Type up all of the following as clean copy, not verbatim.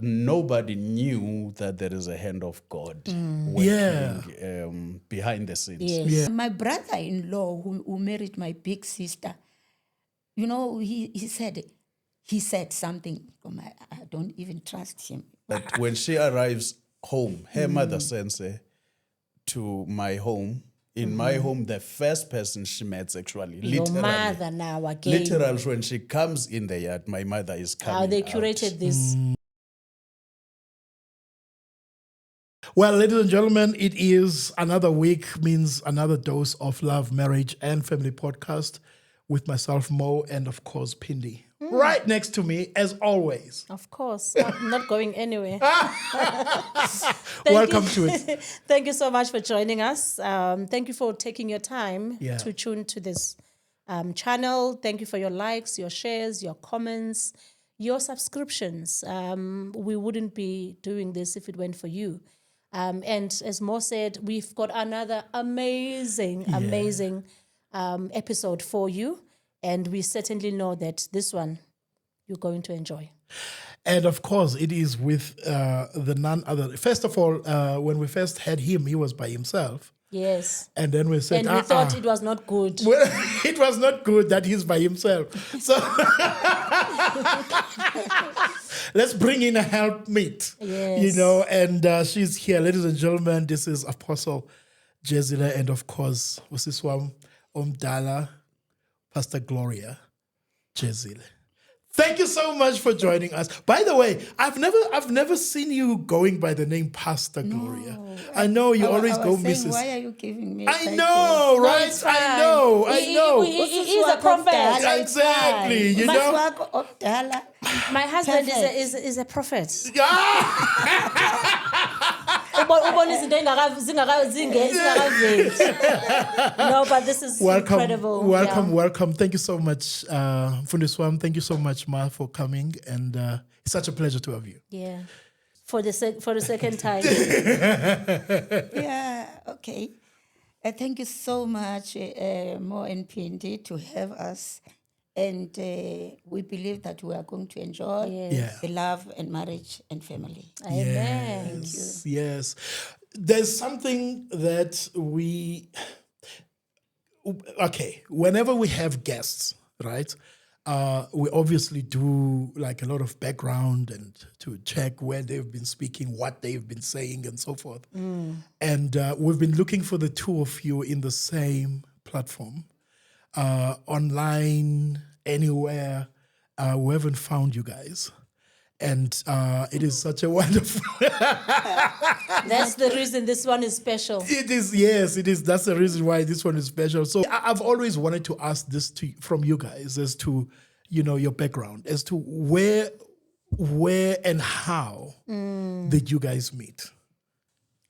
nobody knew that there is a hand of God working behind the scenes. Yes. Yeah. My brother-in-law who married my big sister, you know, he said something. I don't even trust him. But when she arrives home, her mother sends her to my home. In my home, the first person she met actually, Your mother now again. literally, when she comes in the yard, my mother is coming How they out. curated this. Well, ladies and gentlemen, it is another week, means another dose of Love, Marriage, and Family podcast with myself, Mo, and of course, Pindi. Right next to me, as always. Of course. I'm not going anywhere. Welcome to it. Thank you so much for joining us. Thank you for taking your time to tune to this channel. Thank you for your likes, your shares, your comments, your subscriptions. We wouldn't be doing this if it weren't for you. And as Mo said, we've got another amazing episode for you. And we certainly know that this one you're going to enjoy. And of course, it is with the none other. First of all, when we first had him, he was by himself. Yes. And then we said, and we thought it was not good. Well, it was not good that he's by himself. So let's bring in a helpmeet. Yes. You know, and she's here. Ladies and gentlemen, this is Apostle Jezile, and of course, what's this one? Mzala, Pastor Gloria, Jezile. Thank you so much for joining us. By the way, I've never seen you going by the name Pastor Gloria. I know you always go Mrs. Why are you giving me? I know, right? it's I know. He is a prophet. Exactly. You know. My husband is a prophet. No, but this is incredible. Welcome. Thank you so much, Fundiswam. Thank you so much, Ma, for coming, and it's such a pleasure to have you. Yeah, for the second time. Yeah. Okay. Thank you so much, Mo and Pindi, to have us. And we believe that we are going to enjoy the love and marriage and family. Amen. Yes. There's something that whenever we have guests, right, we obviously do like a lot of background and to check where they've been speaking, what they've been saying, and so forth. And we've been looking for the two of you in the same platform. Online, anywhere, we haven't found you guys. And it is such a wonderful... That's the reason this one is special. It is, yes, it is. That's the reason why this one is special. So I've always wanted to ask this from you guys as to, you know, your background, as to where and how did you guys meet?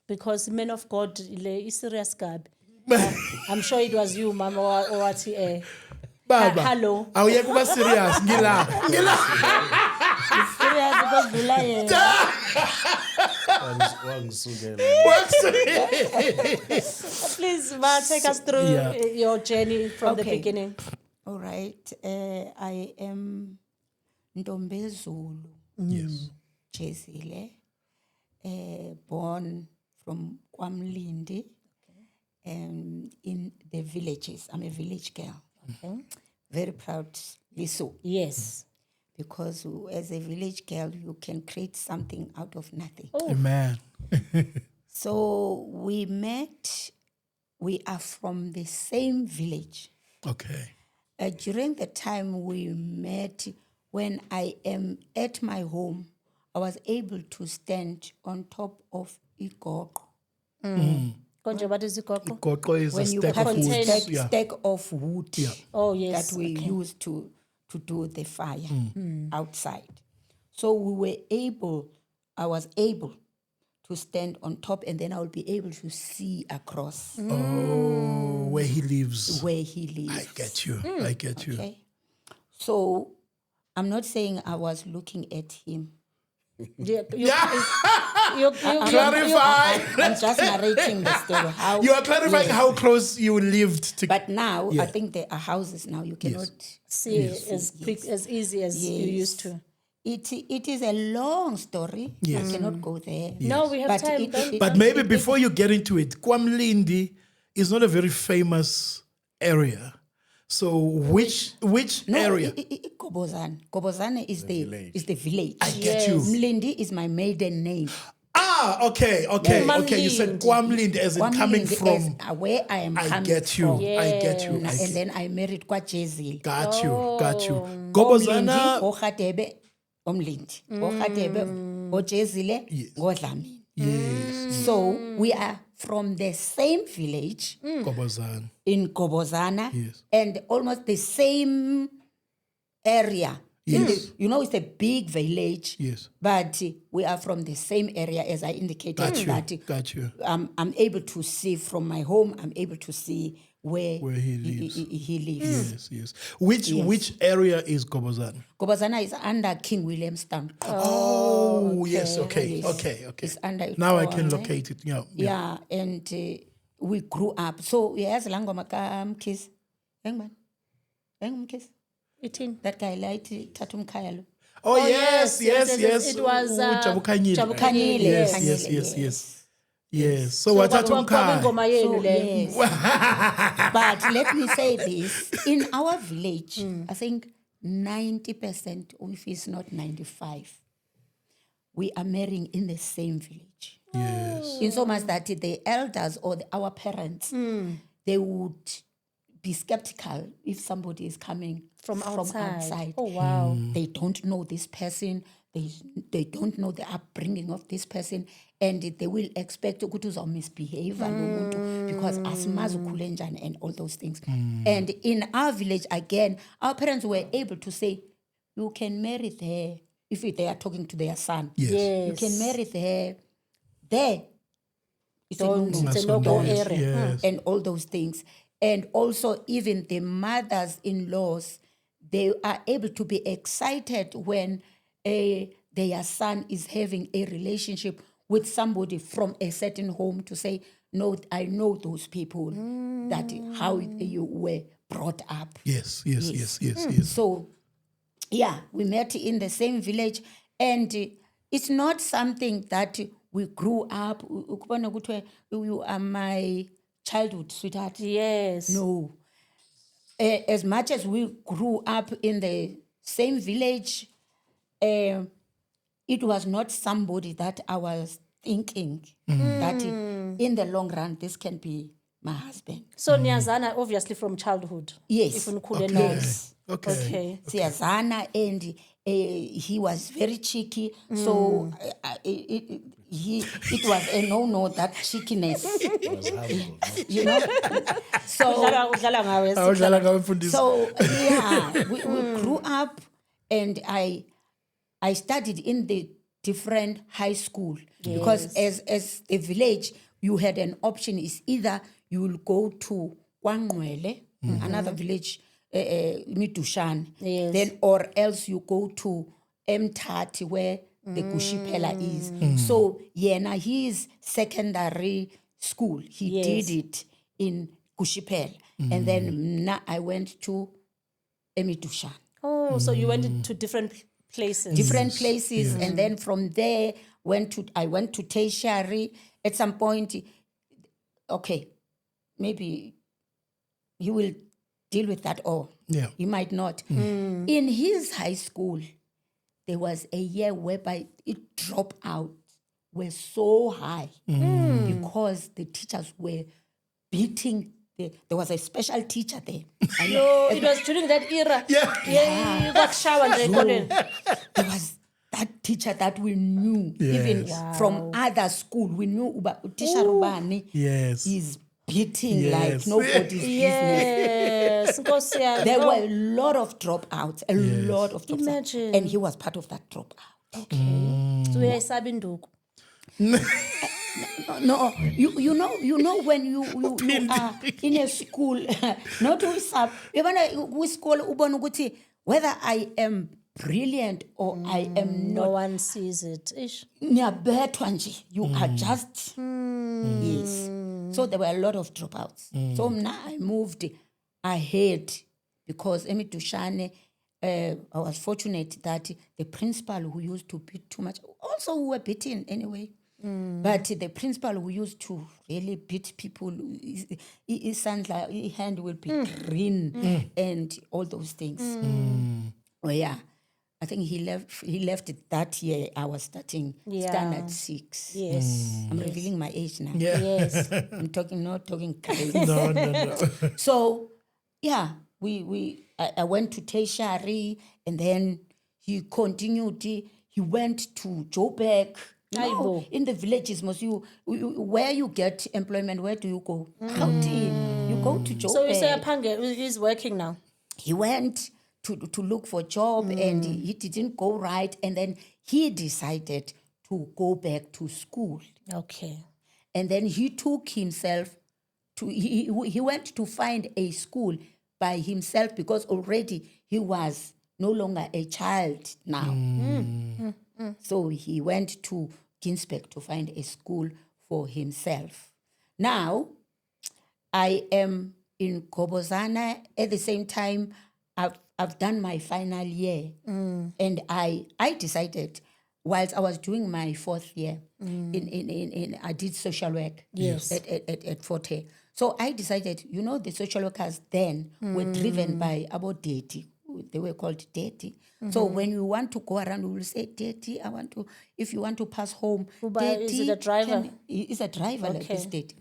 Because men of God is serious, Gab. I'm sure it was you, Mama, or what? Baba. Hello. Oh, yeah, kuba serious. Ngila. Please, Ma, take us through your journey from the beginning. All right. I am Ndombezulu. Yes. Jezile. Born from Kwamlindi. In the villages. I'm a village girl. Okay. Very proudly so. Yes. Because as a village girl, you can create something out of nothing. Oh. Amen. So we met. We are from the same village. Okay. During the time we met, when I am at my home, I was able to stand on top of Igoko. Konje, what is Igoko? Igoko is When a you stack of cut wood. stack of wood Oh, yes. that we used to do the fire outside. So I was able to stand on top, and then I will be able to see across. Oh, where he lives. Where he lives. I get you. I get you. Okay. So I'm not saying I was looking at him. Clarify. I'm just narrating the story. How You are clarifying how close you lived to. But now, I think there are houses now you cannot See as easy as you used to. It is a long story. Yes. I cannot go there. No, we have But time. But maybe before you get into it, KwaMlindi is not a very famous area. So which area? Gobozane. Gobozane is the village. I get you. Mlindi is my maiden name. Okay. You said KwaMlindi as in coming Mlindi from. is where I am I coming get you. from. I get you. And then I married Jezile. Got you. Omlindi, Gobozana. Ogadebe, Omlindi. Ogadebe, Jezile, Godlamini. Yes. So we are from the same village Gobozana. in Gobozana Yes. and almost the same area. Yes. It's a big village. Yes. But we are from the same area, as I indicated. Got you. I'm able to see from my home. I'm able to see where he lives. He lives. Yes. Which area is Gobozana? Gobozana is under King Williamstown. Oh, yes. Okay. It's under. Now I can locate it. Yeah. Yeah, and we grew up. So yes, langoma ka Mkhize. Engman. Mkhize. That guy liked Tatum Kayalo. Oh, yes. It was Jabukanyile. Jabukanyile. Yes. So what Tatum Yes. But let me say this. In our village, I think 90%, if it's not 95%, we are marrying in the same village. Yes. In so much that the elders or our parents, they would be skeptical if somebody is coming from outside. Oh, wow. They don't know this person. They don't know the upbringing of this person. And they will expect to go to misbehave because asimazi ukhule njani and all those things. And in our village, again, our parents were able to say, you can marry there. If they are talking to their son. Yes. You can marry there. There. It's a no-go area. Yes. And all those things. And also even the mothers-in-laws, they are able to be excited when their son is having a relationship with somebody from a certain home to say, no, I know those people, that how you were brought up. Yes. So, yeah, we met in the same village, and it's not something that we grew up, you are my childhood sweetheart. Yes. No. As much as we grew up in the same village, it was not somebody that I was thinking that in the long run, this can be my husband. So Nyazana, obviously from childhood. Yes. Yes. Okay. Nyazana, and he was very cheeky. So it was a no-no, that cheekiness. So yeah, we grew up, and I studied in the different high school because as a village, you had an option. Is either you will go to Kwangwele, another village, Midushan, then or else you go to Mtati, where the Kushipela is. So his secondary school, he did it in Kushipela. And then I went to Emidushan. Oh, so you went to different places. And then from there I went to tertiary. At some point, okay, maybe he will deal with that, or he might not. In his high school, there was a year whereby it dropped out were so high because the teachers were beating. There was a special teacher there. It was during that era. You got showered. There was that teacher that we knew, even from other school. We knew teacher Rubani is beating like nobody's business. There were a lot of dropouts, lot of dropouts. Imagine. And he was part of that dropout. Okay. So you're Sabinduku. No, you know when you are in a school, not to sub. We school whether I am brilliant or I am not. No one sees it. You are just yes. So there were a lot of dropouts. So now I moved ahead because Emitushane, I was fortunate that the principal who used to beat too much, also we were beaten anyway, but the principal who used to really beat people, his hand will be green and all those things. Oh yeah, I think he left that year. I was starting standard 6. Yes. I'm revealing my age now. Yeah. Yes. I'm not talking crazy. No. So, yeah, I went to tertiary, and then he continued. He went to Joburg. In the villages, where you get employment, where do you go? Gauteng. You go to Joburg. So you say Apange is working now? He went to look for a job, and he didn't go right, and then he decided to go back to school. Okay. And then he took himself to, he went to find a school by himself because already he was no longer a child now. So he went to Ginsberg to find a school for himself. Now, I am in Gobozana. At the same time, I've done my final year. And I decided, whilst I was doing my 4th year, I did social work at Forte. So I decided, the social workers then were driven by about deity. They were called deity. So when you want to go around, we will say, deity, if you want to pass home. Is it a driver? It's a driver like this deity.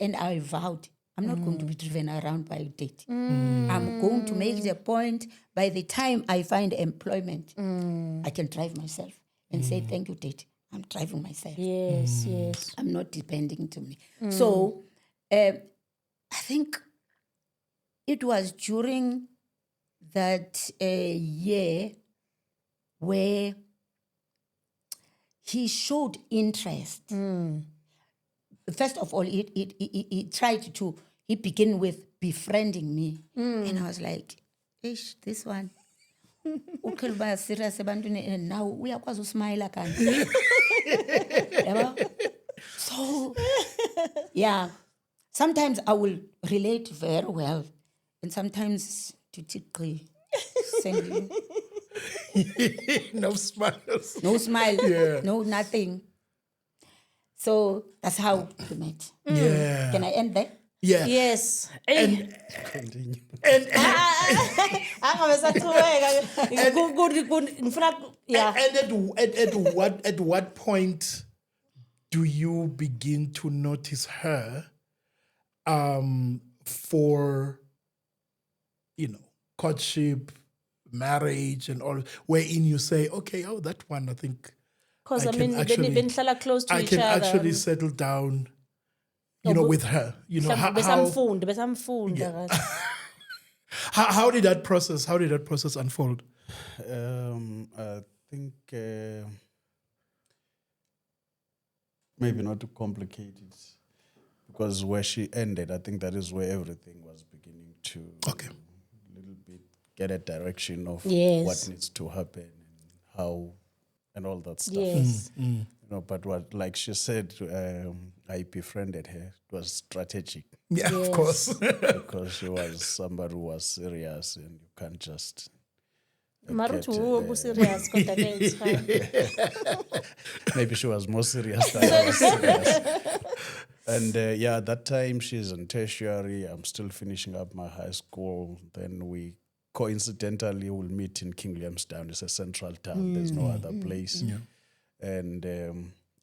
And I vowed, I'm not going to be driven around by deity. I'm going to make the point, by the time I find employment, I can drive myself and say, thank you, deity. I'm driving myself. Yes, yes. I'm not depending to me. So I think it was during that year where he showed interest. First of all, he tried to, he began with befriending me. And I was like, ish, this one. Serious, and now we are quite smile again. So, yeah, sometimes I will relate very well, and sometimes to send you. No smiles. No smile, no nothing. So that's how we met. Yeah. Can I end there? Yeah. Yes. Continue. And at what point do you begin to notice her for courtship, marriage, and all, wherein you say, okay, that one, I think Because I can they've been close to I each can other. actually settle down, with her. How did that process unfold? I think maybe not to complicate it, because where she ended, I think that is where everything was beginning to a little bit get a direction of what needs to happen and how and all that stuff. Yes. But what, like she said, I befriended her. It was strategic. Yeah, of course. Because she was somebody who was serious, and you can't just. Serious, it's fine. Maybe she was more serious than I was serious. And that time she's in tertiary. I'm still finishing up my high school. Then we coincidentally will meet in King Williamstown. It's a central town. There's no other place. Yeah. And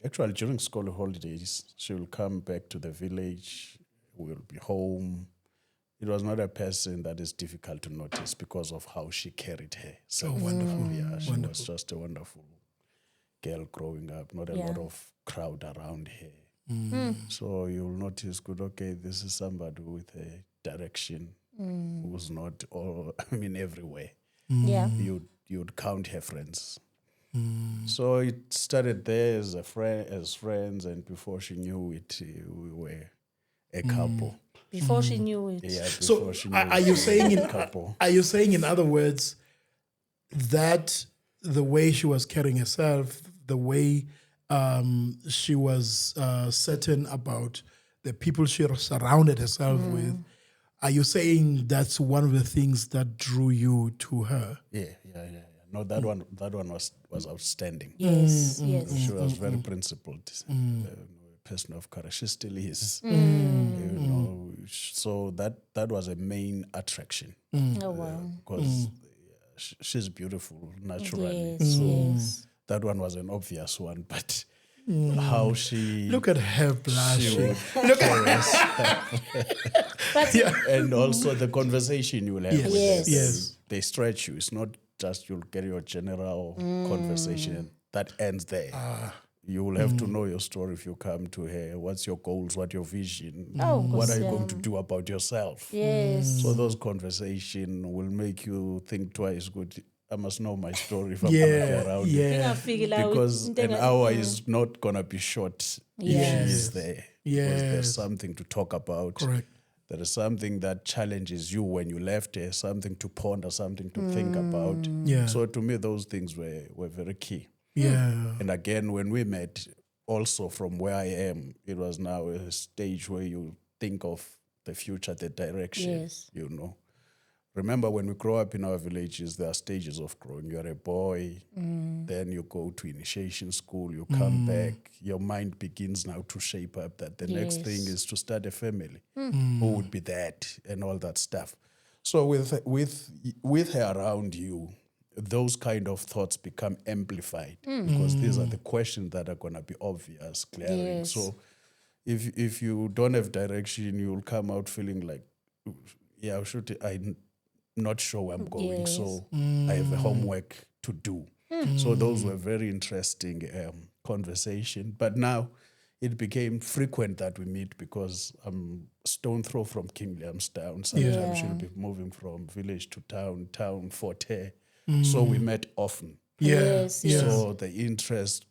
actually, during school holidays, she will come back to the village. We'll be home. It was not a person that is difficult to notice because of how she carried her. So wonderful. Yeah, she was just a wonderful girl growing up. Not a lot of crowd around her. So you'll notice, this is somebody with a direction who's not everywhere. Yeah. You'd count her friends. So it started there as friends, and before she knew it, we were a couple. Before she knew it. Yeah. So are you saying in other words that the way she was carrying herself, the way she was certain about the people she surrounded herself with, Are you saying that's one of the things that drew you to her? Yeah. No, that one was outstanding. Yes. She was very principled, a person of courage. She still is. You know, so that was a main attraction. Oh wow. Because she's beautiful naturally. Yes. So Yes. that one was an obvious one, but how she Look at her blushing. look at But and also the conversation you will have Yes. with Yes. them. Yes. They stretch you. It's not just you'll get your general conversation that ends there. You will have to know your story if you come to her. What's your goals? What your vision? What are you going to do about yourself? yes. So those conversation will make you think twice. Good, I must know my story if I'm gonna Yeah, be around. yeah. Because an hour is not gonna be short if she is there. Because there's Yes. something to talk about. Correct. There is something that challenges you when you left there, something to ponder, something to think about. Yeah. So to me, those things were very key. Yeah. And again, when we met, also from where I am, it was now a stage where you think of the future, the direction, Yes. you know. Remember, when we grow up in our villages, there are stages of growing. You're a boy, then you go to initiation school, you come back, your mind begins now to shape up that the next thing Yes. is to start a family. Who would be that and all that stuff. So with her around you, those kind of thoughts become amplified because these are the questions that are going to be obvious, glaring. Yes. So if you don't have direction, you'll come out feeling like, yeah, I'm not sure where I'm going, Yes. so I have a homework to do. So those were very interesting conversation. But now it became frequent that we meet because I'm stone throw from King Williamstown. Sometimes she'll be moving from village to town, Fort Hare. So we met often. Yeah. Yes, yes. So the interest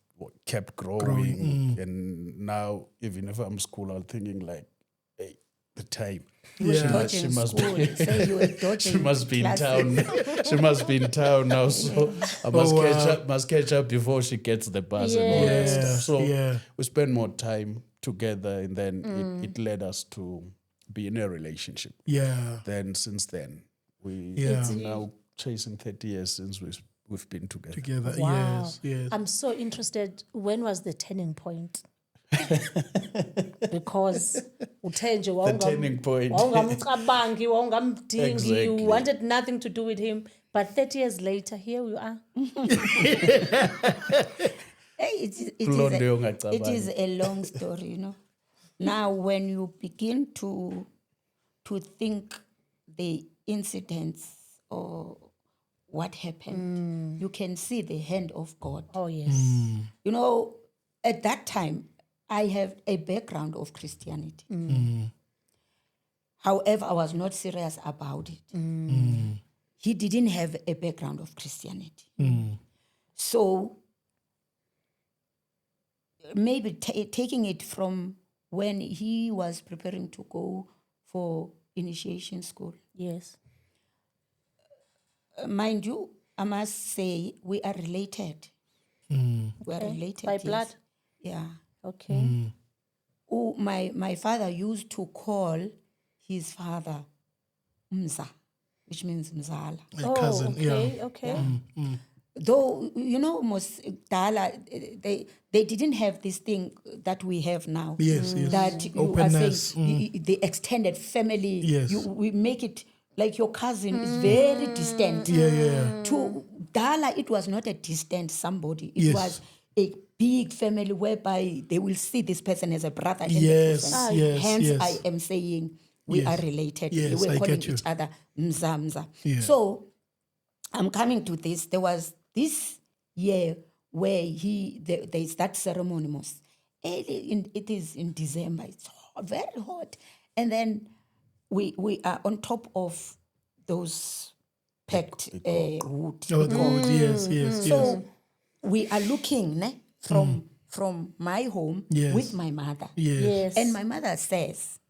kept growing. And now, even if I'm school, I'm thinking like, hey, the time. Yeah. She must school. be. Say you were dodging She must be in classes. town. She must be in town now. So I must catch up before she gets the bus and all that Yes. stuff. So Yeah. we spend more time together, and then it led us to be in a relationship. Yeah. Then since then, we Yeah. are now chasing 30 years since we've been together. Together. Wow. Yes. Yes. I'm so interested. When was the turning point? Because uthenje turning point. wawungamcabangi, wawungamdingi, Exactly. you wanted nothing to do with him. But 30 years later, here we are. Hey, it is a long story, you know. Now, when you begin to think the incidents or what happened, you can see the hand of God. Oh, yes. You know, at that time, I have a background of Christianity. However, I was not serious about it. He didn't have a background of Christianity. So maybe taking it from when he was preparing to go for initiation school. Yes. Mind you, I must say we are related. We are related. By yes. blood? Yeah. Okay. Oh, my father used to call his father Mzala, which means Mzala. A cousin. Okay, Yeah. okay. Though, you know, most Dala, they didn't have this thing that we have now. Yes. Yes. That you Openness. are saying the extended family. Yes. We make it like your cousin is very distant. Yeah. To Dala, it was not a distant somebody. It Yes. was a big family whereby they will see this person as a brother. And Yes, the person. yes, Hence, yes. I am saying we Yes. are related. Yes, we were I calling get you. each other Mza. Yeah. So I'm coming to this. There was this year where there's that ceremony most. It is in December. It's very hot. And then we are on top of those packed wood. Oh, good. Yes. Yes. So we are looking from my home Yes. with my mother. Yes. Yes. And my mother says,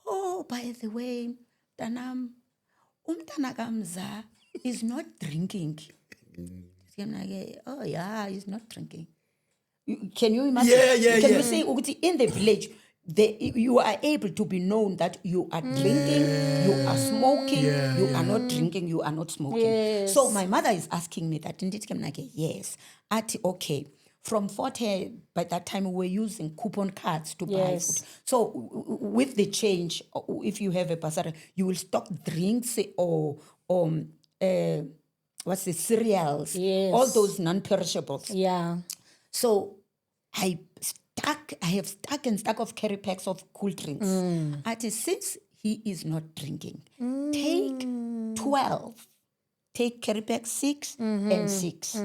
oh, by the way, Tanam, umntana kamza is not drinking. I'm like, oh yeah, he's not drinking. Can you imagine? Yeah. Can you say in the village, you are able to be known that you are drinking, you are smoking, you are not drinking, you are not smoking. Yes. So my mother is asking me that, yes. Okay. From 40, by that time we were using coupon cards to buy food. So with the change, if you have a basara, you will stock drinks or what's the cereals, all those non-perishables. Yeah. So I have stack of carry packs of cool drinks. Since he is not drinking, take 12. Take carry pack 6 and 6.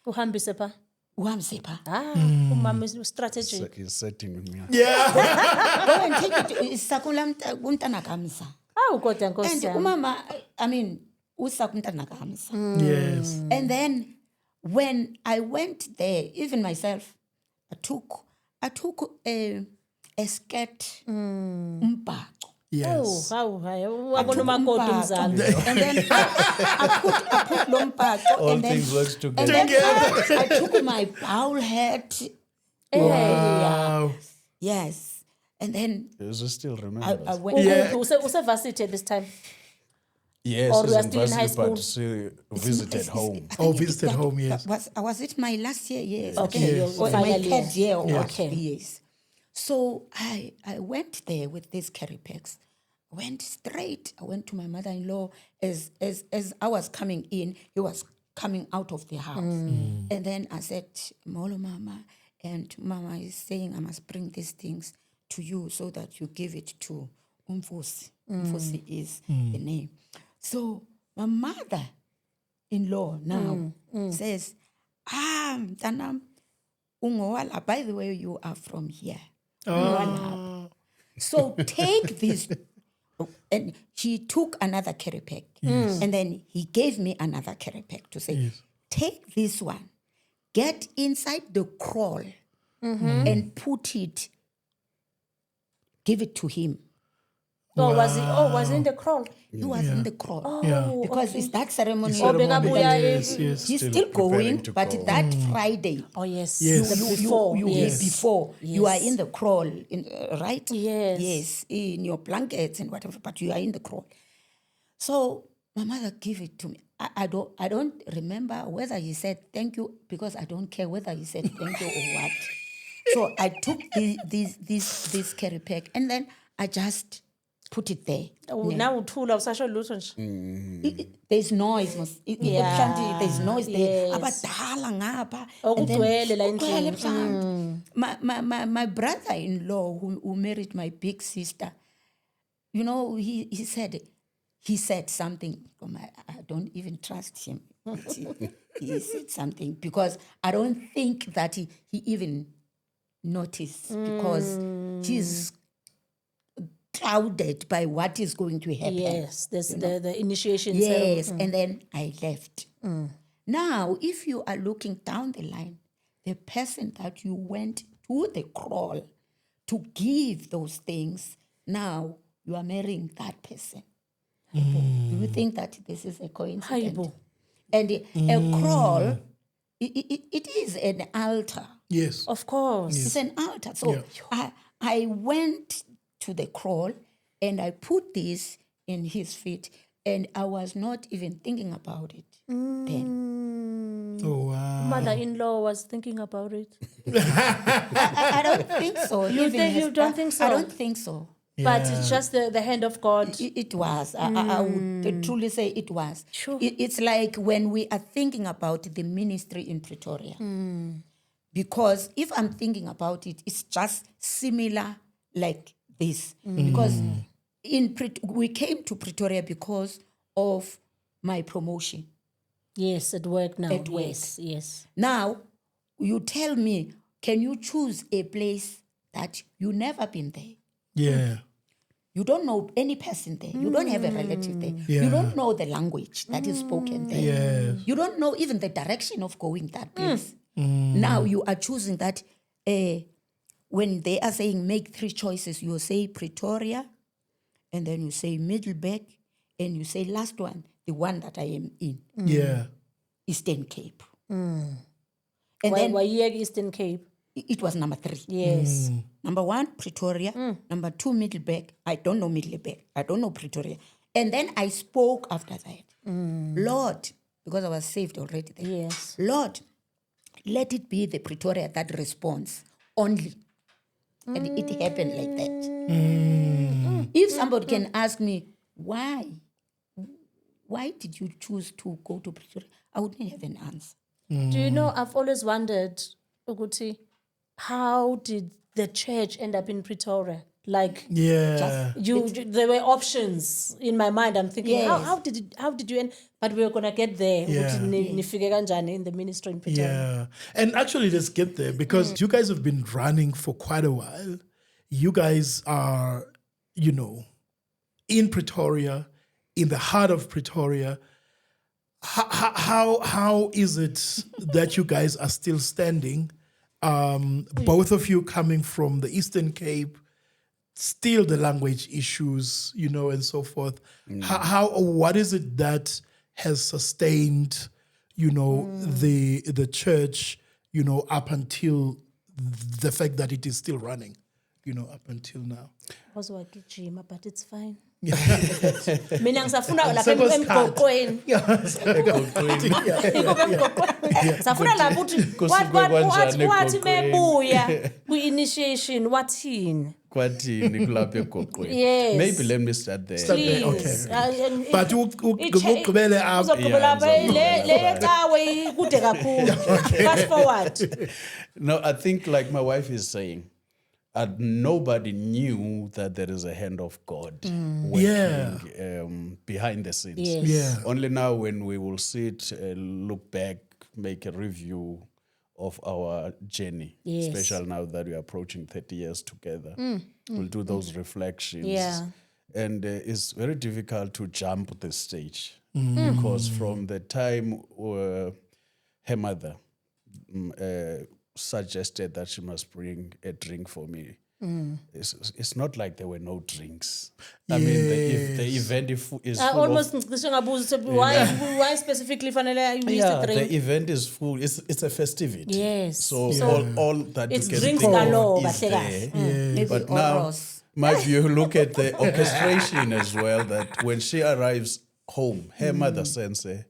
Uhambise pha. Uhamsepa. Umama is strategy. He's setting with me. Yeah. Go and take it. Sakula untana kamsa. Kodwa And Nkosi yami. umama, usakuntana kamsa. Yes. And then when I went there, even myself, I took a skirt, umbhaco. Yes. Wabona umakoti Mzala. And then I put lombhaco. All things work together. And then I took my bowl hat. Wow. Yes. And then You still remember? I went. Use varsity at this time. Yes, Or you are in still in high varsity, but school? visited home. Visited home, yes. Was it my last year? Yes. Okay, Yes. Or final my year. third year? Okay. Yes. So I went there with these carry packs. Went straight. I went to my mother-in-law. As I was coming in, he was coming out of the house. And then I said, Molo Mama, and Mama is saying I must bring these things to you so that you give it to Umfusi. Umfusi is the name. So my mother-in-law now says, Mtanam, Ungowala, by the way, you are from here. So take this. And he took another carry pack. And then he gave me another carry pack to say, take this one, get inside the crawl and put it, give it to him. Was he in the crawl? He was in the crawl. Because it's that ceremony. Yes. He's still going, to but crawl. that Friday, Yes. you before. You are Yes. in the crawl, right? Yes. Yes, in your blankets and whatever, but you are in the crawl. So my mother gave it to me. I don't remember whether he said thank you, because I don't care whether he said thank you or what. So I took this carry pack and then I just put it there. Now uthula usasho lutho nje. There's noise. There's noise there. Yes. Abadala ngapha. Okugcwele la Kugcwele endlini. phandle. My brother-in-law who married my big sister, you know, he said something. I don't even trust him. He said something because I don't think that he even noticed, because he's clouded by what is going to happen. Yes, there's the initiation. Yes, and then I left. Now, if you are looking down the line, the person that you went to the crawl to give those things, now you are marrying that person. Do you think that this is a coincidence? Haibo. And a crawl, it is an altar. Yes. Of course. It's an altar. So I went to the crawl and I put this in his feet, and I was not even thinking about it then. Oh, wow. Mother-in-law was thinking about it. I don't think so. You don't think so? I don't think so. But it's just the hand of God. It was. I would truly say it was. Sure. It's like when we are thinking about the ministry in Pretoria. Because if I'm thinking about it, it's just similar like this. Because we came to Pretoria because of my promotion. Yes, at work now. At work. Yes. Now, you tell me, can you choose a place that you never been there? Yeah. You don't know any person there. You don't have a relative there. Yeah. You don't know the language that is spoken there. Yes. You don't know even the direction of going that place. Now you are choosing that. When they are saying make 3 choices, you say Pretoria, and then you say Middleburg, and you say last one, the one that I am in, Yeah. Eastern Cape. And Why then here Eastern Cape? it was number 3. Yes. Number 1, Pretoria. Number 2, Middleburg. I don't know Middleburg. I don't know Pretoria. And then I spoke after that. Lord, because I was saved already there. Yes. Lord, let it be the Pretoria that responds only. And it happened like that. If somebody can ask me, why did you choose to go to Pretoria? I wouldn't have an answer. Do you know, I've always wondered, Uguti, how did the church end up in Pretoria? Like, Yeah. there were options in my mind. I'm thinking, Yes. how did you end? But we were gonna get there. Yeah. Nifike kanjani in the ministry in Pretoria. Yeah. And actually, let's get there because you guys have been running for quite a while. You guys are, in Pretoria, in the heart of Pretoria. How is it that you guys are still standing? Both of you coming from the Eastern Cape, still the language issues, and so forth. What is it that has sustained, the church, up until the fact that it is still running, up until now? Also wakijima, but it's fine. Mina ngisafuna lapha emgqoqweni. Safuna lapha uthi wathi mebuya kwi-initiation wathini? Kwathini kulapha egqoqweni. Yes. Maybe let me start there. Please. Okay. But ugqibele apha. Uzogqibela apha le cawe kude kakhulu. Fast forward. No, I think like my wife is saying, nobody knew that there is a hand of God working behind the scenes. Yes. Yeah. Only now when we will sit, look back, make a review of our journey, Yes. especially now that we are approaching 30 years together. We'll do those reflections. Yeah. And it's very difficult to jump the stage because from the time her mother suggested that she must bring a drink for me, it's not like there were no drinks. I mean, the event is full Almost of... why specifically fanele you used to drink? The event is full. It's a festivity. Yes. So all that it's you can drinks think galore, of is there. Maybe But now, Oros. if you look at the orchestration as well, that when she arrives home, her mother sends her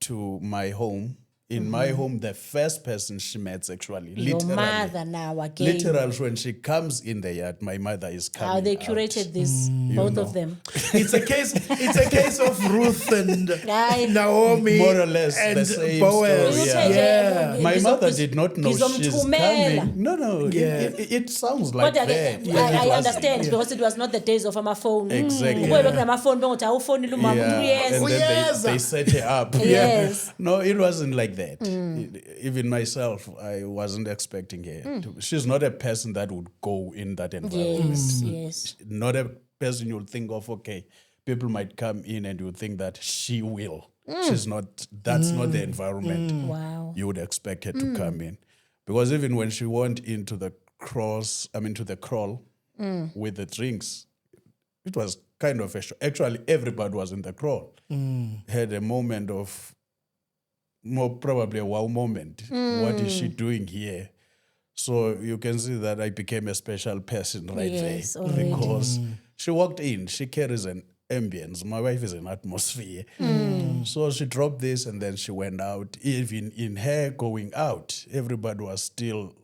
to my home. In my home, the first person she met sexually, Your literally. mother now again. Literally, when she comes in the yard, my mother is coming How they out. curated this, both of them. It's a case of Ruth and Right. Naomi, More or less and the same Boaz. story, Yeah. My mother did not know she's Ngizomthumela. coming. No, Yeah. it sounds like But that. I understand because it was not the days of my phone. Exactly. Kube bekunamaphone bengothi awufonile umama Yeah, and yes. then they set her up. Yes. No, it wasn't like that. Even myself, I wasn't expecting her. She's not a person that would go in that environment. Yes. Not a person you'll think of, okay, people might come in and you think that she will. She's not, that's not the environment Wow. you would expect her to come in. Because even when she went into the to the crawl with the drinks, it was kind of a shock. Actually, everybody was in the crawl. Had a moment of, more probably a wow moment. What is she doing here? So you can see that I became a special person right Yes, there. already. Because she walked in, she carries an ambience. My wife is an atmosphere. So she dropped this and then she went out. Even in her going out, everybody was still,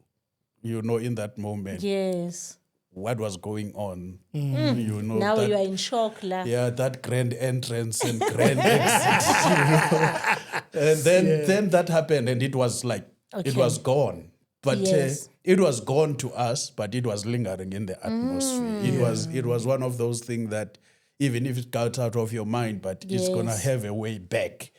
in that moment, Yes. what was going on. Now that, you are in shock. La. yeah, that grand entrance and grand exit. And then that happened and it was like, it was gone. But Yes. it was gone to us, but it was lingering in the atmosphere. It was one of those things that even if it got out of your mind, but it's going to Yes. have a way back.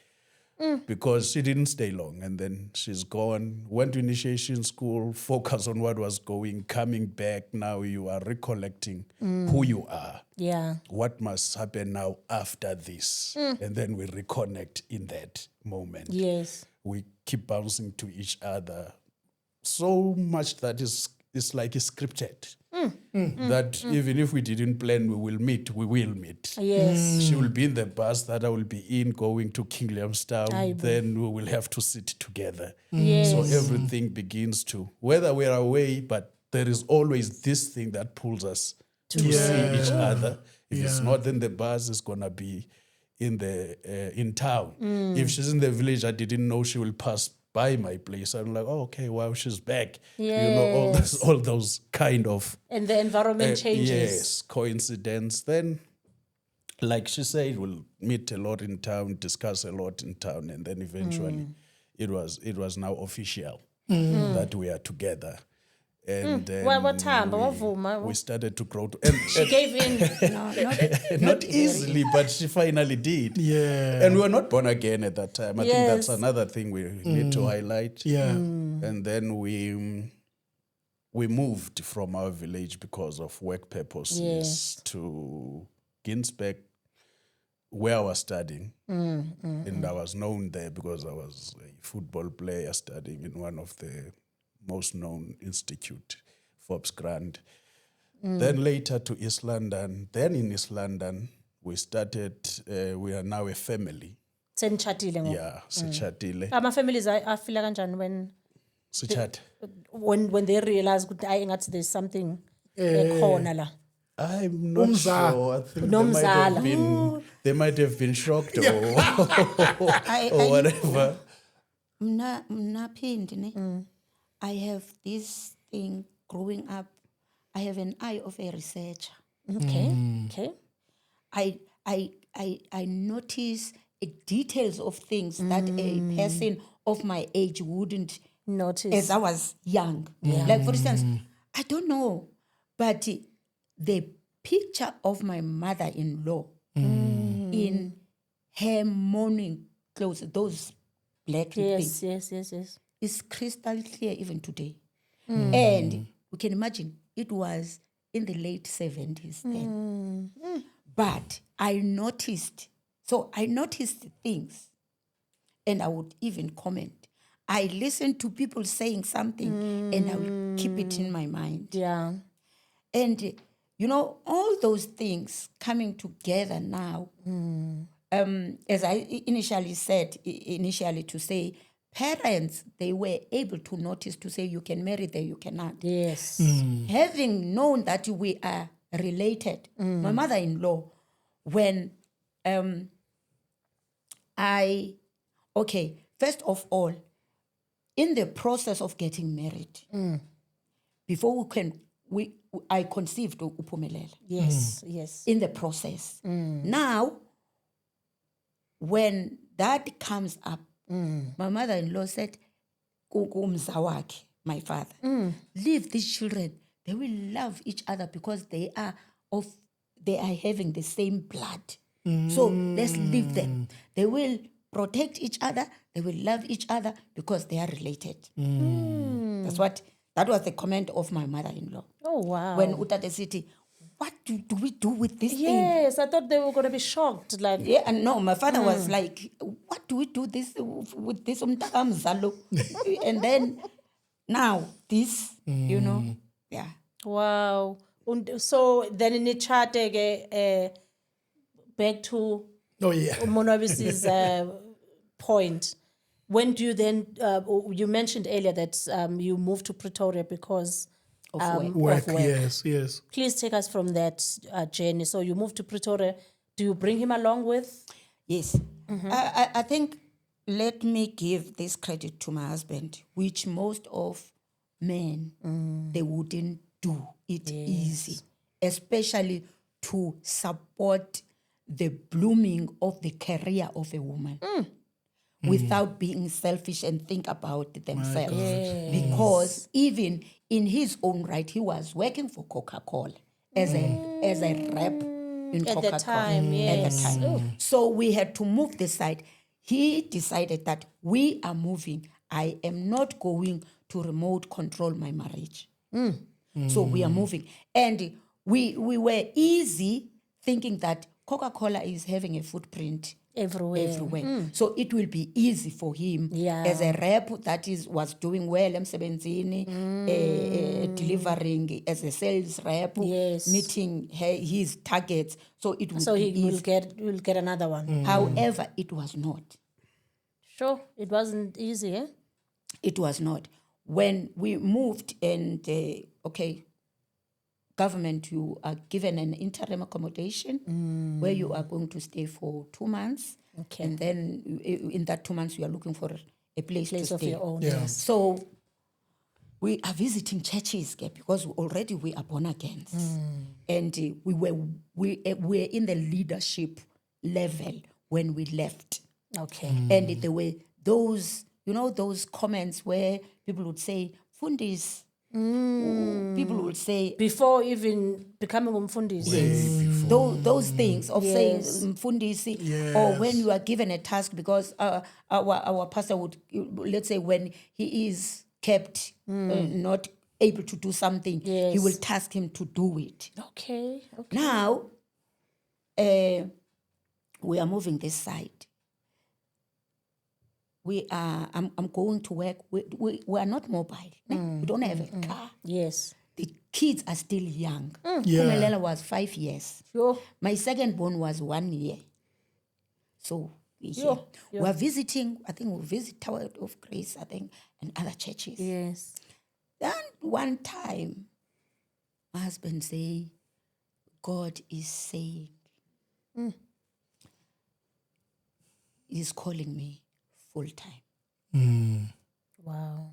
Because she didn't stay long and then she's gone, went to initiation school, focused on what was going, coming back. Now you are recollecting who you are. Yeah. What must happen now after this? And then we reconnect in that moment. Yes. We keep bouncing to each other. So much that is it's like it's scripted. That even if we didn't plan we will meet. Yes. She will be in the bus that I will be in going to King Williamstown. Then we will have to sit together. Yes. So everything begins to, whether we're away, but there is always this thing that pulls us to see each other. If it's not in the bus, it's going to be in town. If she's in the village, I didn't know she will pass by my place. I'm like, oh, okay, wow, she's back. Yes. All those kind of And the environment changes. Yes, coincidence. Then, like she said, we'll meet a lot in town, discuss a lot in town, and then eventually it was now official that we are together. And then What time? we started to grow. She gave in. Not easily, but she finally did. Yeah. And we were not born again at that time. I think that's Yes. another thing we need to highlight. Yeah. And then we moved from our village because of work purposes Yes. to Ginsberg, where I was studying. And I was known there because I was a football player studying in one of the most known institute, Forbes Grant. Then later to East London. Then in East London, we started, we are now a family. Senitshatile ngoku. Yeah, sichatile. Ama-families afila kanjani Sichat. when they realize ukuthi hayi ngathi there's something ekhona la. I'm not Mzala. sure. I think Mzala. they might have been shocked or whatever. Mna Phindi, ne? I have this thing growing up. I have an eye of a researcher. Okay. I notice details of things that a person of my age wouldn't Notice. as I was young. Like, for instance, I don't know, but the picture of my mother-in-law in her mourning clothes, those black things, Yes. is crystal clear even today. And we can imagine it was in the late 70s then. But I noticed things, and I would even comment. I listened to people saying something, and I will keep it in my mind. Yeah. And, all those things coming together now, as I initially said, to say, parents, they were able to notice, to say, you can marry there, you cannot. Yes. Having known that we are related, my mother-in-law, when first of all, in the process of getting married, before I conceived Upumelele. Yes. In the process. Now, when that comes up, my mother-in-law said, Mzawaki, my father, leave these children. They will love each other because they are having the same blood. So let's leave them. They will protect each other. They will love each other because they are related. That was the comment of my mother-in-law. Oh, wow. When Utate City, what do we do with this thing? Yes, I thought they were going to be shocked. Like, Yeah, and no, my father was like, what do we do with this Mzala? And then now this, yeah. wow. So then in the chat, back to Monwabisi's point. When do you then, you mentioned earlier that you moved to Pretoria because Of Work. of work. Yes. Please take us from that journey. So you moved to Pretoria. Do you bring him along with? Yes. I think, let me give this credit to my husband, which most of men, they wouldn't do it easy, especially to support the blooming of the career of a woman without being selfish and think about themselves. Because even in his own right, he was working for Coca-Cola as a rep in At Coca-Cola. the time, yes. At the time. So we had to move this side. He decided that we are moving. I am not going to remote control my marriage. So we are moving. And we were easy thinking that Coca-Cola is having a footprint everywhere. So it will be easy for him as a rep that was doing well emsebenzini, delivering as a sales rep, meeting his targets. So it will be he easy. will get another one. However, it was not. Sure, it wasn't easy, eh? It was not. When we moved and, government, you are given an interim accommodation where you are going to stay for 2 months. Okay. And then in that 2 months, you are looking for a place to Of stay. your own. Yeah. So we are visiting churches because already we are born again. And we were in the leadership level when we left. Okay. And there were those, those comments where people would say, Fundis. People would say... Before even becoming umfundisi. Yes. Those things of saying Mfundisi, or when you are given a task, because our pastor would, let's say when he is kept not able to do something, he will task him to do it. Okay. Now, we are moving this side. I'm going to work. We are not mobile. We don't have a car. Yes. The kids are still young. Yeah. Pumelela was 5 years. Sure. My second born was 1 year. So we are visiting, I think we'll visit Tower of Grace, I think, and other churches. Yes. Then one time, my husband say, God is saying, he's calling me full time. Wow.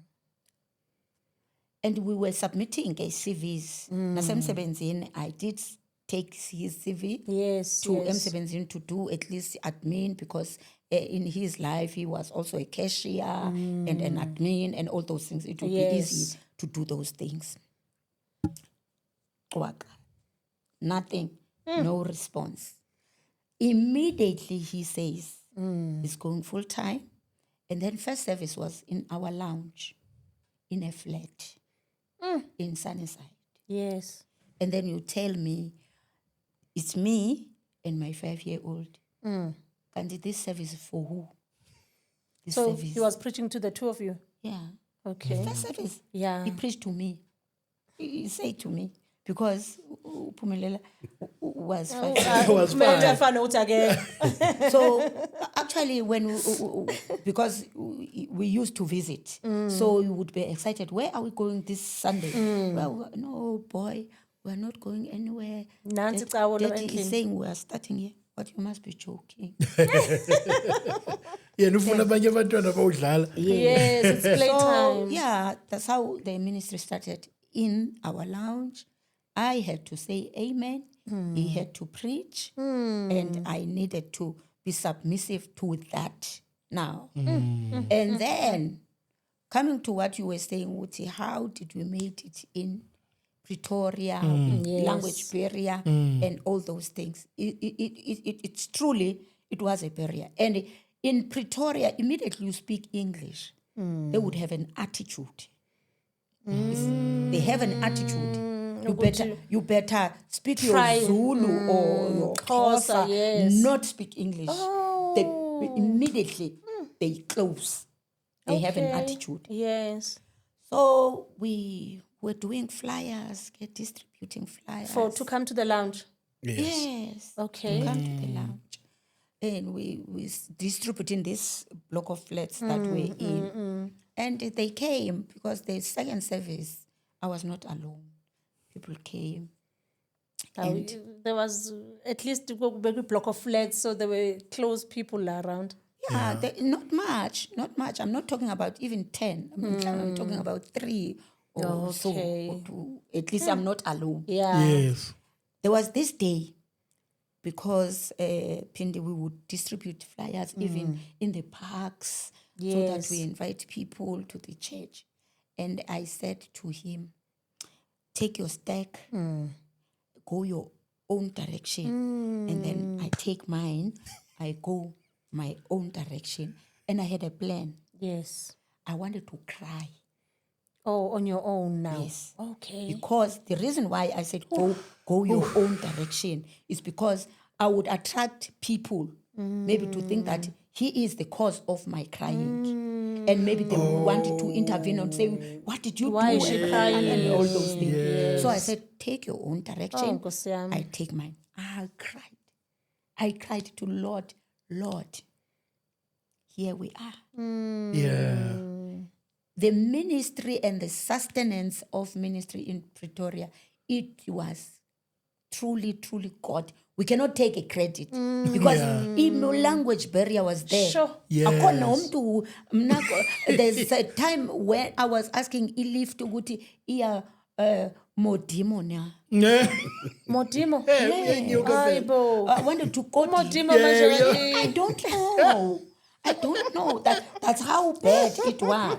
And we were submitting CVs. Nasemsebenzini, I did take his CV to Msebenzini to do at least admin, because in his life he was also a cashier and an admin and all those things. It would be easy to do those things. Nothing, no response. Immediately he says he's going full time. And then first service was in our lounge, in a flat, in Sunnyside. Yes. And then you tell me, it's me and my 5-year-old. And this service is for who? This So service. he was preaching to the two of you? Yeah. Okay. First service. Yeah. He preached to me. He said to me, because Pumelela was 5 years old. was fine. Again. So actually, because we used to visit, so you would be excited. Where are we going this Sunday? Well, no, boy, we're not going anywhere. Daddy is saying we are starting here, but you must be joking. Yeah, Yes, it's playtime. So yeah, that's how the ministry started in our lounge. I had to say amen. He had to preach, and I needed to be submissive to that now. And then, coming to what you were saying, Uti, how did we make it in Pretoria, language barrier, and all those things? It's truly, it was a barrier. And in Pretoria, immediately you speak English, they would have an attitude. They have an attitude. You better speak your Zulu or your Xhosa, not speak English. Immediately they close. They have an attitude. Yes. So we were doing flyers, distributing flyers. To come to the lounge? Yes. Okay. To come to the lounge. And we distributing this block of flats that we're in. And they came, because the second service, I was not alone. People came. And there was at least a block of flats, so there were close people around. Yeah, not much. I'm not talking about even 10. I'm talking about 3 or so. Or 2. At least I'm not alone. Yeah. Yes. There was this day, because Pindi, we would distribute flyers even in the parks, so that we invite people to the church. And I said to him, take your stack, go your own direction. And then I take mine, I go my own direction. And I had a plan. Yes. I wanted to cry. Oh, on your own now? Yes. Okay. Because the reason why I said go your own direction is because I would attract people maybe to think that he is the cause of my crying. And maybe they wanted to intervene and say, what did you Why do? is she crying? And all those things. Yes. So I said, take your own direction. Oh, Nkosi yami. I take mine. I cried. I cried to Lord, here we are. Yeah. The ministry and the sustenance of ministry in Pretoria, it was truly, truly God. We cannot take a credit because language barrier was there. Sure. Yes. There's a time when I was asking Ilif to go to Modimo now. Modimo. I wanted to go to Modimo manje. I don't know. That's how bad it was.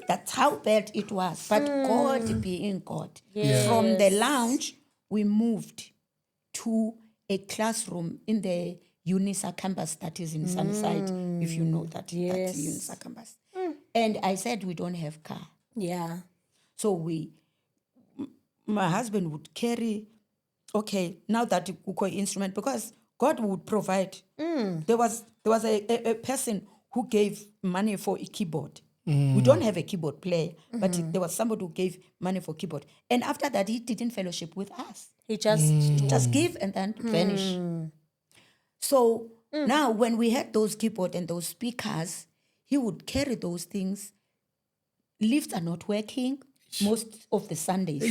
That's how bad it was. But God being God. Yes. From the lounge, we moved to a classroom in the UNISA campus that is in Sunnyside, if you know that. Yes. That's UNISA campus. And I said, we don't have car. Yeah. So my husband would carry, now that Kuko instrument, because God would provide. There was a person who gave money for a keyboard. We don't have a keyboard player, but there was somebody who gave money for keyboard. And after that, he didn't fellowship with us. He just Give and then vanish. So now when we had those keyboard and those speakers, he would carry those things. Lifts are not working most of the Sundays.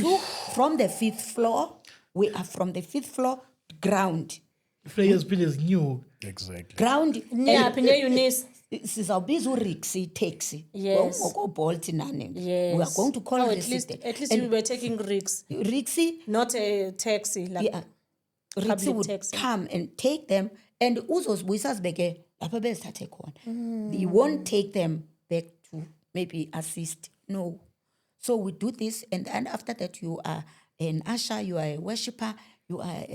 From the 5th floor, we are from the 5th floor ground. Players bill is new. Exactly. Ground. Yeah, Pine Eunice. Sizawubiza urixi taxi. Yes. Bolt nani. Yes. We are going to call at least we were taking risks. Rixi, Not a taxi. Like yeah. Rixi would taxi. come and take them, and uzos beke lapha bezithathe khona. You won't take them back to maybe assist. No. So we do this, and then after that you are an usher, you are a worshipper, you are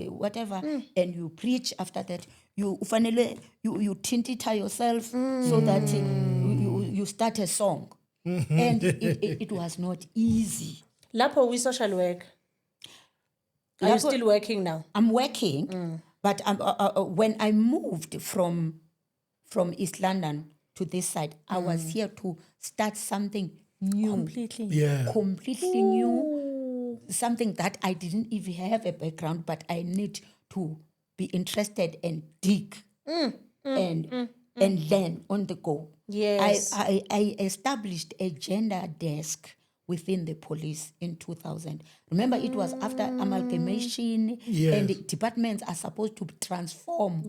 whatever, and you preach. After that, you tintita yourself so that you start a song, and it was not easy. Lapo we social work. Are you still working now? I'm working, but when I moved from East London to this side, I was here to start something new, completely new, something that I didn't even have a background, but I need to be interested and dig and learn on the go. Yes. I established a gender desk within the police in 2000. Remember, it was after amalgamation, and departments are supposed to transform.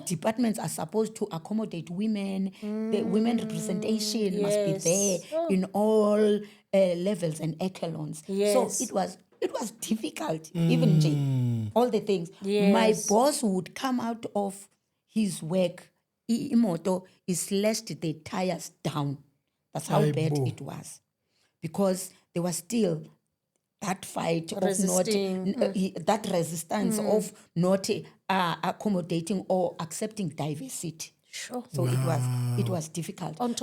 Departments are supposed to accommodate women. The women representation must be there in all levels and echelons. So it was difficult, even all the things. My boss would come out of his work. Imoto is slashed the tires down. That's how bad it was. Because there was still that fight of not, that resistance of not accommodating or accepting diversity. Sure. So it was difficult. On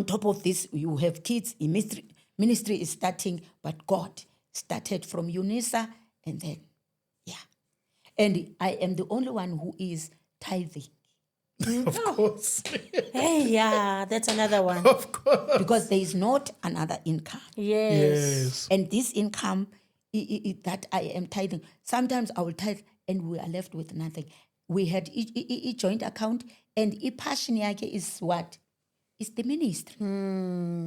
top of this, you have kids. Ministry is starting, but God started from UNISA, and then and I am the only one who is tithing. Of course. Hey, that's another one. Of course. Because there is not another income. Yes. And this income that I am tithing, sometimes I will tithe and we are left with nothing. We had a joint account, and passion is what? It's the ministry.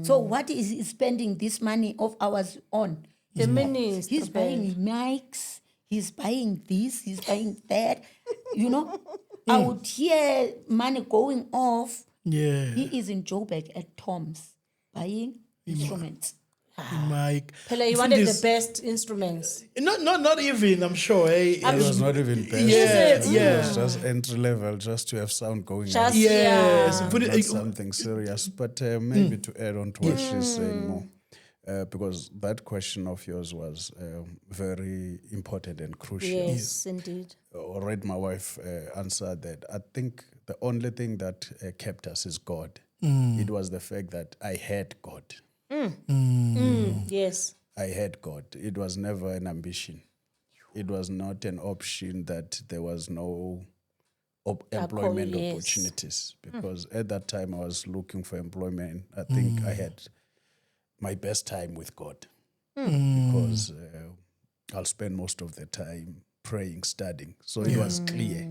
So what is he spending this money of ours on? The ministry. He's buying mics, he's buying this, he's buying that. I would hear money going off. He is in Joburg at Tom's buying instruments. Mike. Pele, you wanted the best instruments. Not even, I'm sure. It was not even best. It was just entry level, just to have sound going. Yes. Not something serious, but maybe to add on to what she's saying more. Because that question of yours was very important and crucial. Yes, indeed. Already my wife answered that. I think the only thing that kept us is God. It was the fact that I had God. Yes. I had God. It was never an ambition. it was not an option that there was no employment yes. opportunities, because at that time I was looking for employment. I think I had my best time with God, because I'll spend most of the time praying, studying. So it was clear.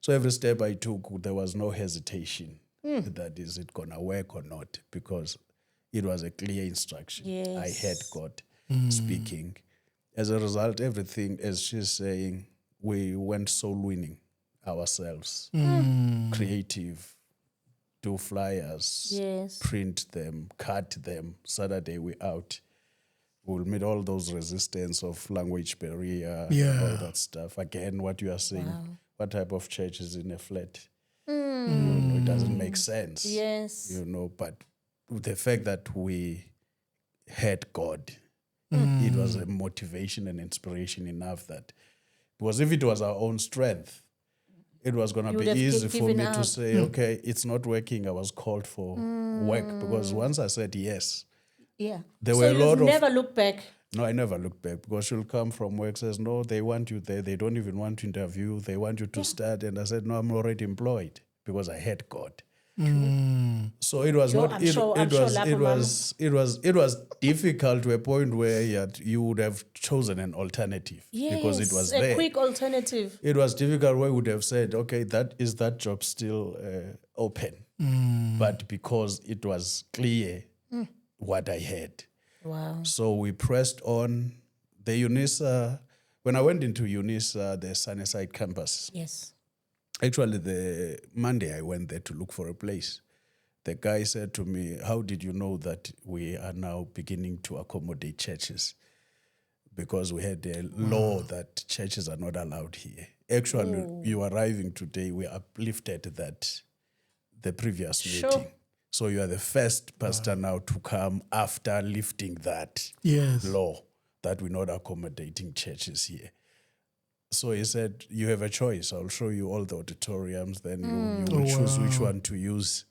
So every step I took, there was no hesitation. That is it gonna work or not? Because it was a clear instruction. Yes. I heard God speaking. As a result, everything, as she's saying, we went soul winning ourselves. Creative, do flyers, Yes. print them, cut them. Saturday we out. We'll meet all those resistance of language barrier, all that stuff. Again, what you are saying, what type of church is in a flat? You know, it doesn't make sense. Yes. You know, but the fact that we had God, it was a motivation and inspiration enough that, because if it was our own strength, it was going to be easy for me to say, okay, it's not working. I was called for work, because once I said yes, there were a lot of... never looked back? No, I never looked back, because she'll come from work, says, no, they want you there. They don't even want to interview. They want you to start. And I said, no, I'm already employed, because I had God. So it was it was difficult to a point where you would have chosen an alternative, because it was there. A quick alternative. It was difficult where we would have said, okay, that job still open? But because it was clear what I had. Wow. So we pressed on. The UNISA, when I went into UNISA, the Sunnyside campus, Yes. actually, the Monday I went there to look for a place. The guy said to me, how did you know that we are now beginning to accommodate churches? Because we had a law that churches are not allowed here. Actually, you arriving today, we uplifted that the previous meeting. So you are the first pastor now to come after lifting that law that we're not accommodating churches here. So he said, you have a choice. I'll show you all the auditoriums, then you will choose which one to use.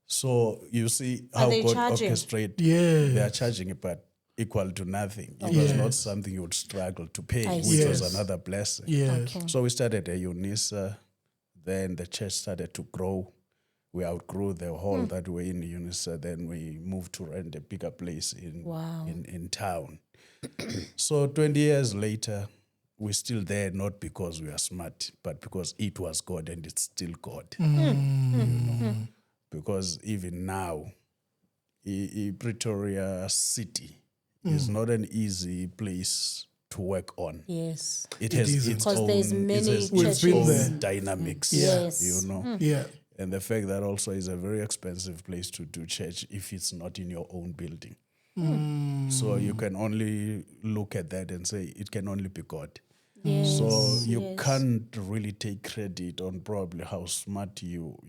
So you see how God orchestrated. They are charging it, but equal to nothing. It was not something you would struggle to pay, which was another blessing. So we started a UNISA. Then the church started to grow. We outgrew the hall that we were in UNISA. Then we moved to rent a bigger place in town. So 20 years later, we're still there, not because we are smart, but because it was God and it's still God. You know? Because even now, Pretoria city is not an easy place to work on. Yes. It has its own, there's many dynamics, Yes. you know. And the fact that also is a very expensive place to do church if it's not in your own building. So you can only look at that and say it can only be God. So you can't really take credit on probably how smart you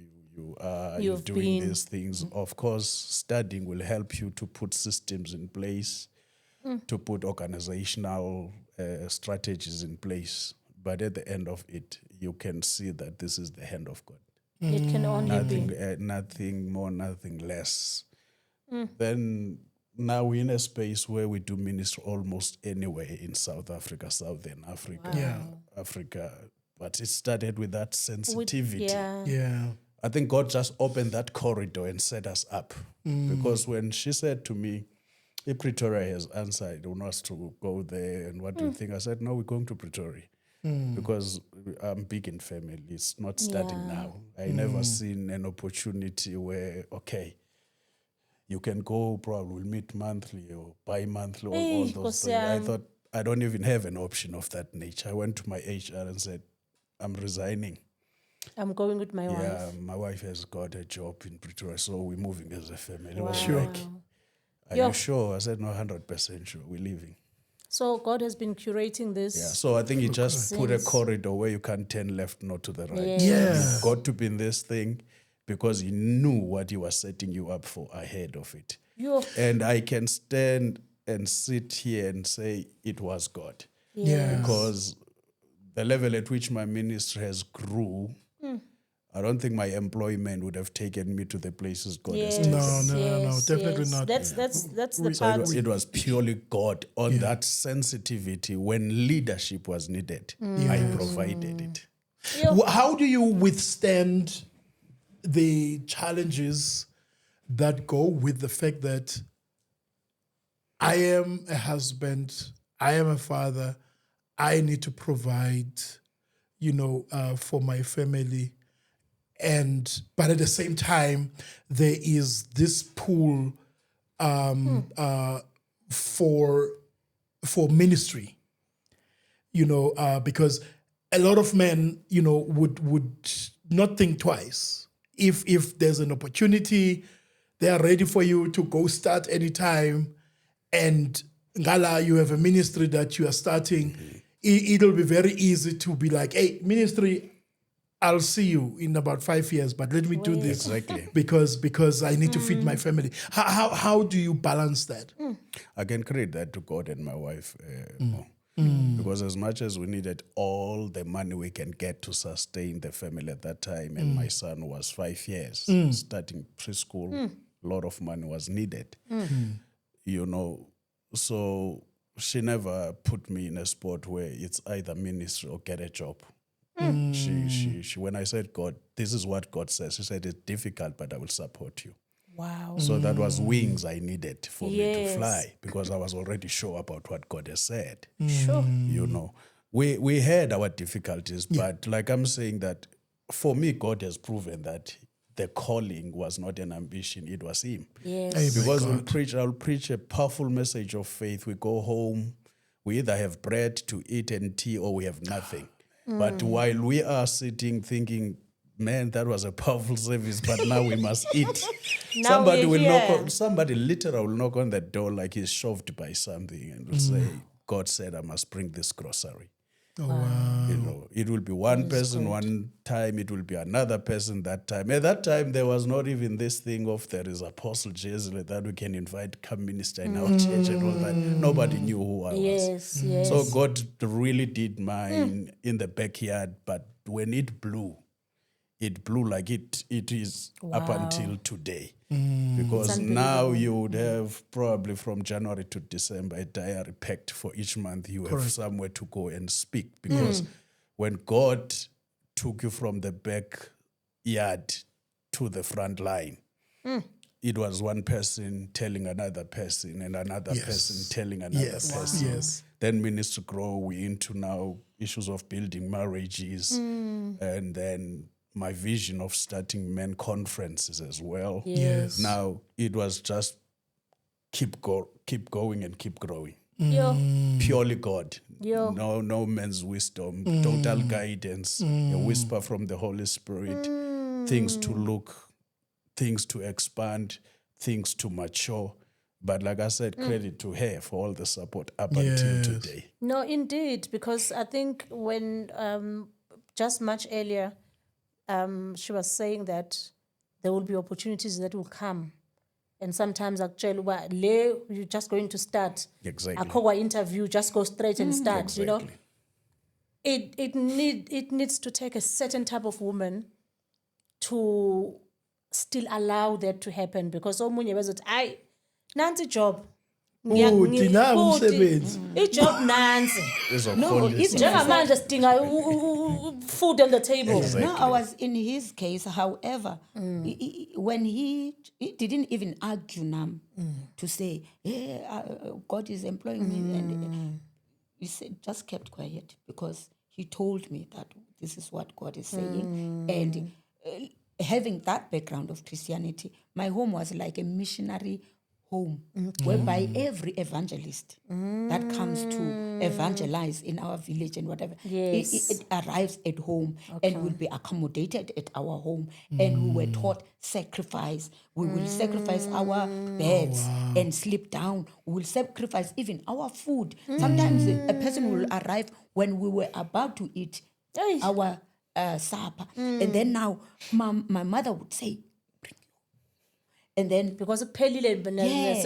are. You're doing these things. Of course, studying will help you to put systems in place, to put organizational strategies in place. But at the end of it, you can see that this is the hand of God. It can only be. Nothing more, nothing less. Then now we're in a space where we do ministry almost anywhere in South Africa, Southern Africa, Africa. But it started with that sensitivity. I think God just opened that corridor and set us up. Because when she said to me, if Pretoria has answered, want us to go there, and what do you think? I said, no, we're going to Pretoria. Because I'm big in family. It's not starting now. I never seen an opportunity where, okay, you can go, probably we'll meet monthly or bi-monthly, all those things. I thought, I don't even have an option of that nature. I went to my HR and said, I'm resigning. I'm going with my wife. Yeah, my wife has got a job in Pretoria, so we're moving as a family. Wow. Like, are you sure? I said, no, 100% sure. We're leaving. So God has been curating this. Yeah, so I think he just put a corridor where you can't turn left, not to the right. Yes. You've got to be in this thing because he knew what he was setting you up for ahead of it. And I can stand and sit here and say it was God. Because the level at which my ministry has grew, I don't think my employment would have taken me to the places God has Yes, taken. No, definitely not. That's the So part. it was purely God on that sensitivity. When leadership was needed, I provided it. How do you withstand the challenges that go with the fact that I am a husband, I am a father, I need to provide, for my family, but at the same time there is this pull for ministry, because a lot of men, would not think twice. If there's an opportunity, they are ready for you to go start anytime. And Ngala, you have a ministry that you are starting. It'll be very easy to be like, hey, ministry, I'll see you in about 5 years, but let me do this Exactly. because I need to feed my family. How do you balance that? I can credit that to God and my wife. Because as much as we needed all the money we can get to sustain the family at that time, and my son was 5 years, starting preschool, a lot of money was needed. So she never put me in a spot where it's either ministry or get a job. She when I said, God, this is what God says, she said, it's difficult, but I will support you. Wow. So that was wings I needed for me to fly, because I was already sure about what God has said. Sure. We had our difficulties, but like I'm saying that for me, God has proven that the calling was not an ambition, it was Him. Yes. Because I'll preach a powerful message of faith. We go home, we either have bread to eat and tea, or we have nothing. But while we are sitting thinking, man, that was a powerful service, but now we must eat. Somebody literally will knock on the door like he's shoved by something and will say, God said I must bring this grocery. Oh, wow. It will be one person one time, it will be another person that time. At that time, there was not even this thing of there is Apostle Jezile that we can invite, come minister in our church and all that. Nobody knew who I was. Yes. So God really did mine in the backyard, but when it blew like it is up until today. Because now you would have probably from January to December a diary packed for each month. You have somewhere to go and speak. Because when God took you from the backyard to the front line, it was one person telling another person and another person telling another person. Yes. Then ministry grow, we into now issues of building marriages, and then my vision of starting men conferences as well. Yes. Now it was just keep going and keep growing. Purely God. No man's wisdom, total guidance, a whisper from the Holy Spirit, things to look, things to expand, things to mature. But like I said, credit to her for all the support up until today. No, indeed, because I think when just much earlier, she was saying that there will be opportunities that will come. And sometimes actually, you're just going to start. Exactly. A COA interview, just go straight and start, Exactly. It needs to take a certain type of woman to still allow that to happen. Because omunye was I nansi job. Thina umsebenzi. Ijob nansi. Njengamanje sidinga food on the table. Exactly. No, I was in his case. However, when he didn't even argue nam to say, God is employing me, and he said, just kept quiet because he told me that this is what God is saying. And having that background of Christianity, my home was like a missionary home, whereby every evangelist that comes to evangelize in our village and whatever, it arrives at home and will be accommodated at our home. And we were taught sacrifice. We will sacrifice our beds and sleep down. We will sacrifice even our food. Sometimes a person will arrive when we were about to eat our supper. And then now my mother would say, and then because yes,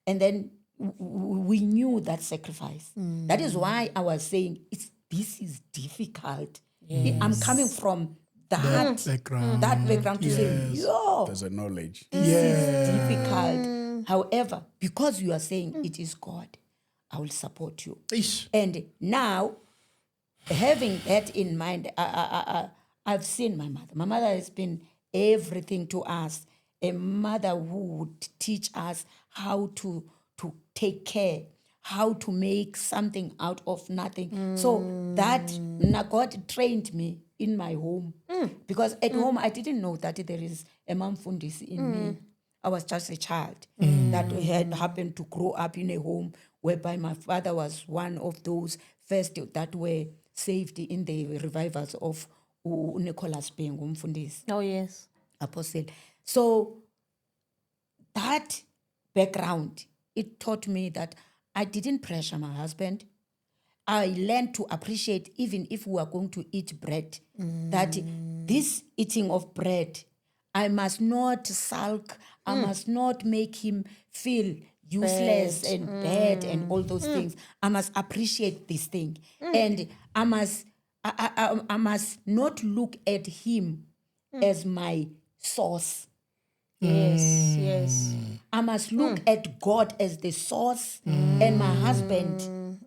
and then we knew that sacrifice. That is why I was saying this is difficult. I'm coming from that background to say, yo, There's a knowledge. this is difficult. However, because you are saying it is God, I will support you. Ish. And now, having that in mind, I've seen my mother. My mother has been everything to us. A mother who would teach us how to take care, how to make something out of nothing. So that God trained me in my home. Because at home, I didn't know that there is a Mamfundisi in me. I was just a child that had happened to grow up in a home whereby my father was one of those first that were saved in the revivals of Nicholas being Mfundisi. Oh, yes. Apostle. So that background, it taught me that I didn't pressure my husband. I learned to appreciate, even if we are going to eat bread, that this eating of bread, I must not sulk, I must not make him feel useless and bad and all those things. I must appreciate this thing. And I must not look at him as my source. Yes, yes. I must look at God as the source and my husband.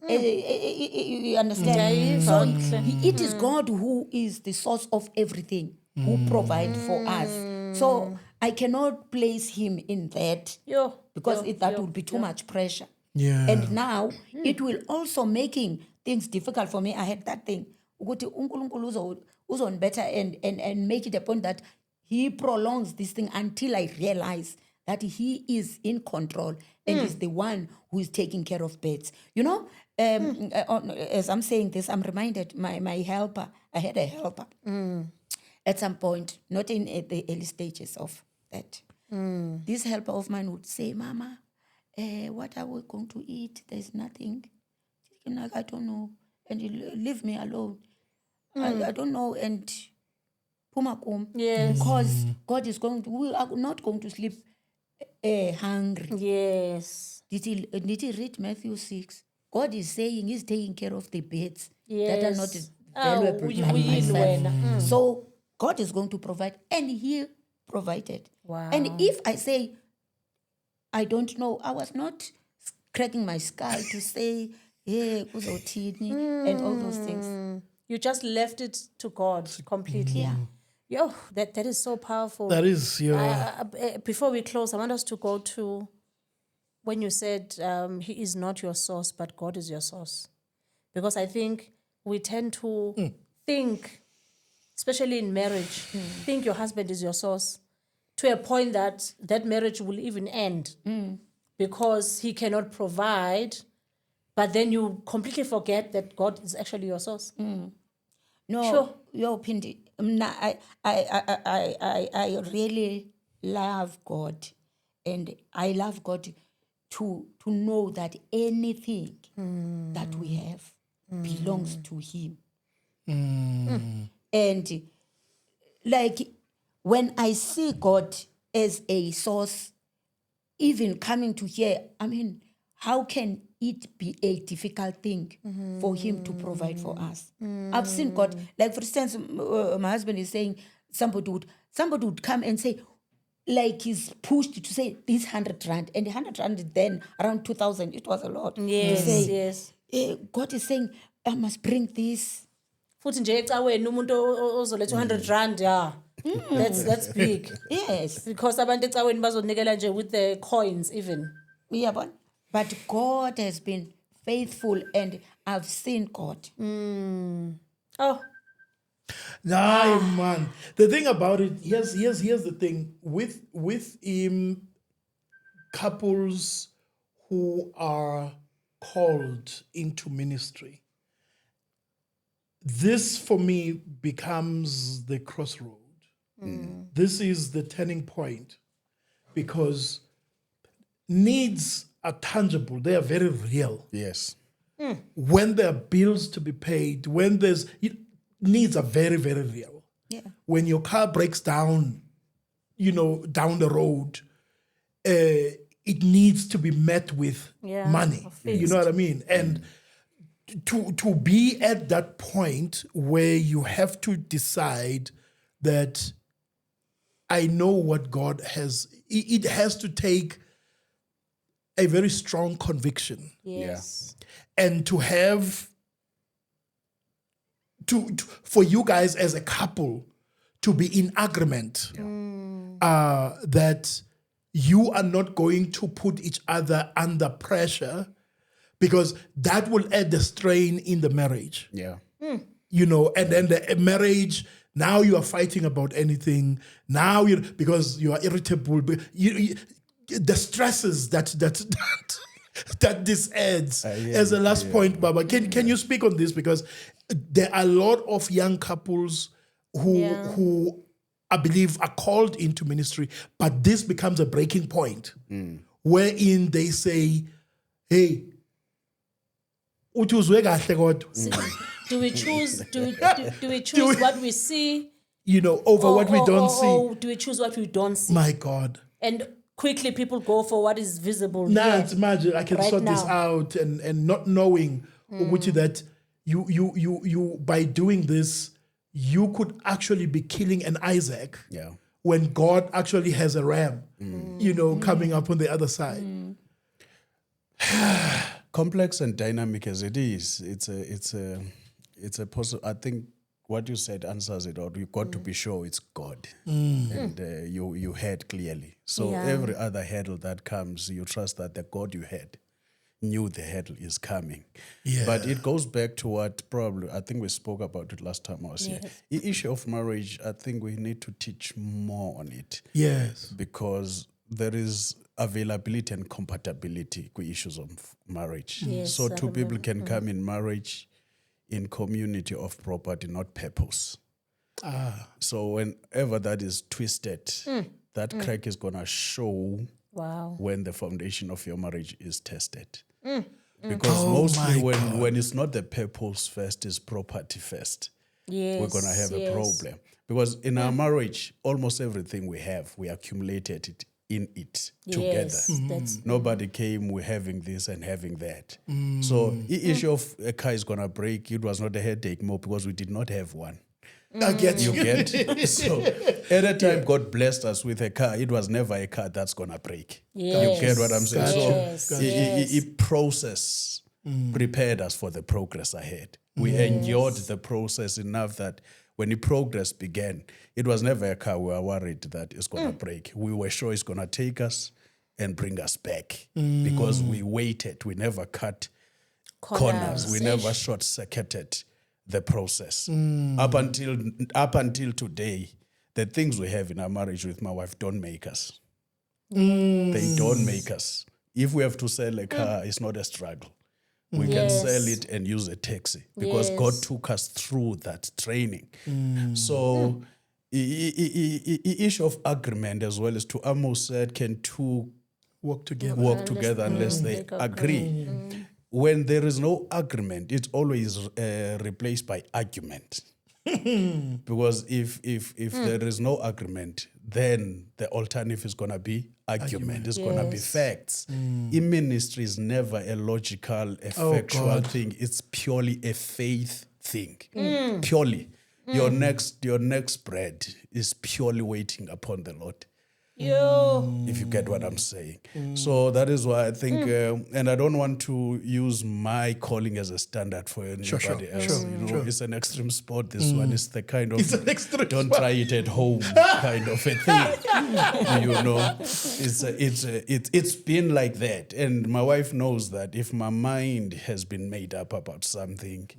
You understand? So it is God who is the source of everything, who provides for us. So I cannot place him in that because that would be too much pressure. Yeah. And now it will also making things difficult for me. I had that thing. Ukuthi uNkulunkulu uzon better and make it a point that he prolongs this thing until I realize that he is in control and is the one who is taking care of birds. You know, as I'm saying this, I'm reminded my helper. I had a helper at some point, not in the early stages of that. This helper of mine would say, "Mama, what are we going to eat? There's nothing. I don't know. And you leave me alone. I don't know." And yes. because God is we are not going to sleep hungry. Yes. Did he read Matthew 6? God is saying he's taking care of the birds that are Yes. not valuable like myself. So God is going to provide, and he provided. Wow. And if I say, I don't know, I was not cracking my skull to say, hey, kuzotini, and all those things. You just left it to God completely. Yeah. Yo, that is so powerful. That is Before we close, I want us to go to when you said he is not your source, but God is your source. Because I think we tend to think, especially in marriage, think your husband is your source to a point that that marriage will even end because he cannot provide, but then you completely forget that God is actually your source. No, Sure. Yo, Pindi, I really love God, and I love God to know that anything that we have belongs to Him. And like when I see God as a source, even coming to here, I mean, how can it be a difficult thing for him to provide for us? I've seen God, like for instance, my husband is saying somebody would come and say, like he's pushed to say this 100 rand, and the 100 rand then around 2,000, it was a lot. Yes, To say, yes. God is saying, I must bring this. Futhi nje ecaweni umuntu ozoletha 100 rand, yeah. That's big. Yes. Because abantu ecaweni bazonikela nje with the coins even. Yeah, but God has been faithful, and I've seen God. Oh, Nah, man. The thing about it, here's the thing with couples who are called into ministry. This for me becomes the crossroad. This is the turning point, because needs are tangible. They are very real. Yes. When there are bills to be paid, when needs are very, very real. Yeah. When your car breaks down, down the road, it needs to be met with money. You know what I mean? And to be at that point where you have to decide that I know what God has. It has to take a very strong conviction. Yes. And to have for you guys as a couple to be in agreement that you are not going to put each other under pressure, because that will add the strain in the marriage. Yeah. You know, and then the marriage, now you are fighting about anything. Now because you are irritable. The stresses that this adds. As a last point, Baba, can you speak on this? Because there are a lot of young couples who I believe are called into ministry, but this becomes a breaking point wherein they say, hey, do we choose what we see, you know, over what we don't see? Or do we choose what we don't see? My God. And quickly people go for what is visible. Now it's imagine I can right sort now. this out and not knowing Uguchi, that you by doing this, you could actually be killing an Isaac when God actually has a ram, you know, coming up on the other side. Complex and dynamic as it is, it's a possible. I think what you said answers it all. You got to be sure it's God, and you heard clearly. So every other hurdle that comes, you trust that the God you had knew the hurdle is coming. Yeah. But it goes back to what probably I think we spoke about it last time I was here. The issue of marriage, I think we need to teach more on it. Yes, because there is availability and compatibility with issues of marriage. Yes, so two people can come in marriage in community of property, not purpose. So whenever that is twisted, that crack is going to show when the foundation of your marriage is tested. Because mostly when it's not the purpose first, it's property first. Yes, we're going to have a problem. Because in our marriage, almost everything we have, we accumulated it in it together. Nobody came with having this and having that. So the issue of a car is going to break, it was not a headache more because we did not have one. I get you. Get? So at a time God blessed us with a car, it was never a car that's going to break. You get what I'm saying? So it process prepared us for the progress ahead. We endured the process enough that when the progress began, it was never a car we were worried that it's going to break. We were sure it's going to take us and bring us back because we waited. We never cut corners. We never short-circuited the process. Up until today, the things we have in our marriage with my wife don't make us. They don't make us. If we have to sell a car, it's not a struggle. We can sell it and use a taxi because God took us through that training. So the issue of agreement as well as to Amos said, can two work together unless they agree. When there is no agreement, it's always replaced by argument. Because if there is no agreement, then the alternative is going to be argument. It's going to be facts. In ministry is never a logical, a factual thing. It's purely a faith thing. Purely. Your next bread is purely waiting upon the Lord. If you get what I'm saying. So that is why I think, and I don't want to use my calling as a standard for anybody else. It's an extreme sport. This one is the kind of don't try it at home kind of a thing. It's been like that, and my wife knows that if my mind has been made up about something,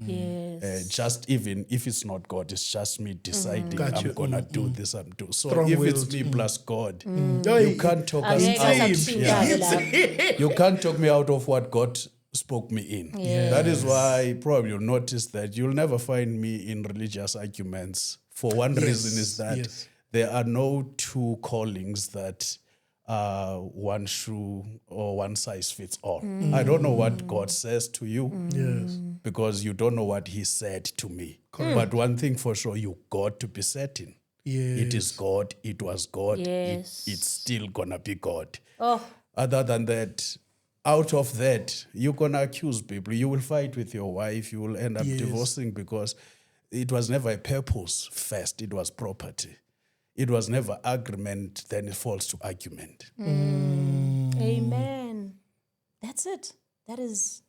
just even if it's not God, it's just me deciding I'm gonna do this. So if it's me plus God. You can't talk us out. You can't talk me out of what God spoke me in. That is why probably you'll notice that you'll never find me in religious arguments. For one reason is that there are no two callings that one shoe or one size fits all. I don't know what God says to you because you don't know what he said to me. But one thing for sure, you got to be certain. It is God, it was God, it's still gonna be God. Other than that, out of that, you're gonna accuse people. You will fight with your wife, you will end up divorcing because it was never a purpose first, it was property. It was never agreement, then it falls to argument. Amen. That's it. That is,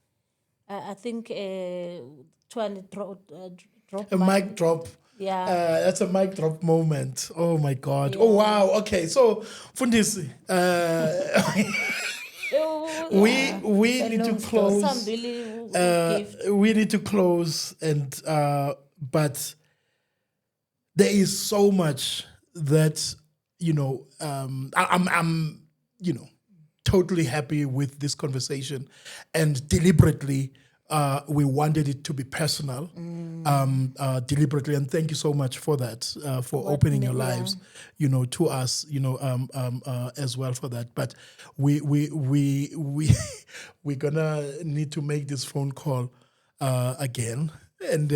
I think, trying to drop A mic drop. Yeah. That's a mic drop moment. Oh my God. Oh wow. Okay. So Fundisi, we need to close. Some really We need to close, and but there is so much that I'm totally happy with this conversation, and deliberately we wanted it to be personal, deliberately, and thank you so much for that, for opening your lives, to us, as well for that. But we're gonna need to make this phone call again. And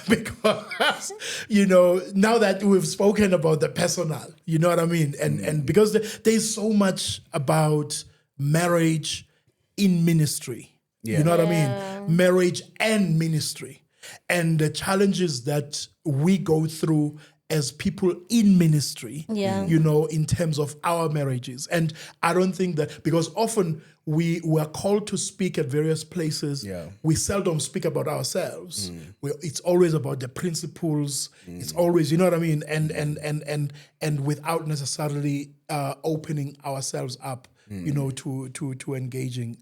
because now that we've spoken about the personal, you know what I mean, and because there's so much about marriage in ministry, you know what I mean, marriage and ministry, and the challenges that we go through as people in ministry, in terms of our marriages. And I don't think that, because often we are called to speak at various places, we seldom speak about ourselves. It's always about the principles. It's always, you know what I mean, and without necessarily opening ourselves up, to engaging,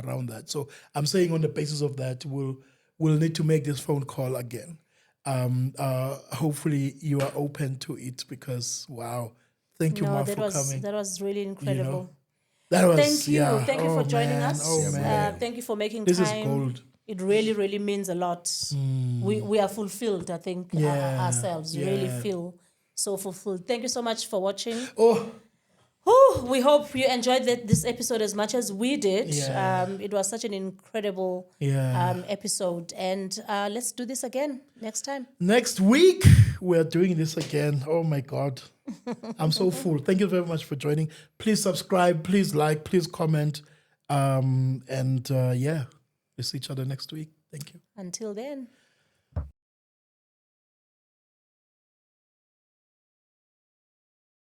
around that. So I'm saying on the basis of that, we'll need to make this phone call again. Hopefully you are open to it, because wow, thank you, Ma, for coming. That was really incredible. That was, thank you for joining us. Thank you for making time. This is gold. It really, really means a lot. We are fulfilled, I think, ourselves. We really feel so fulfilled. Thank you so much for watching. We hope you enjoyed this episode as much as we did. It was such an incredible episode. And let's do this again next time. Next week, we're doing this again. Oh, my God. I'm so full. Thank you very much for joining. Please subscribe. Please like. Please comment. We'll see each other next week. Thank you. Until then.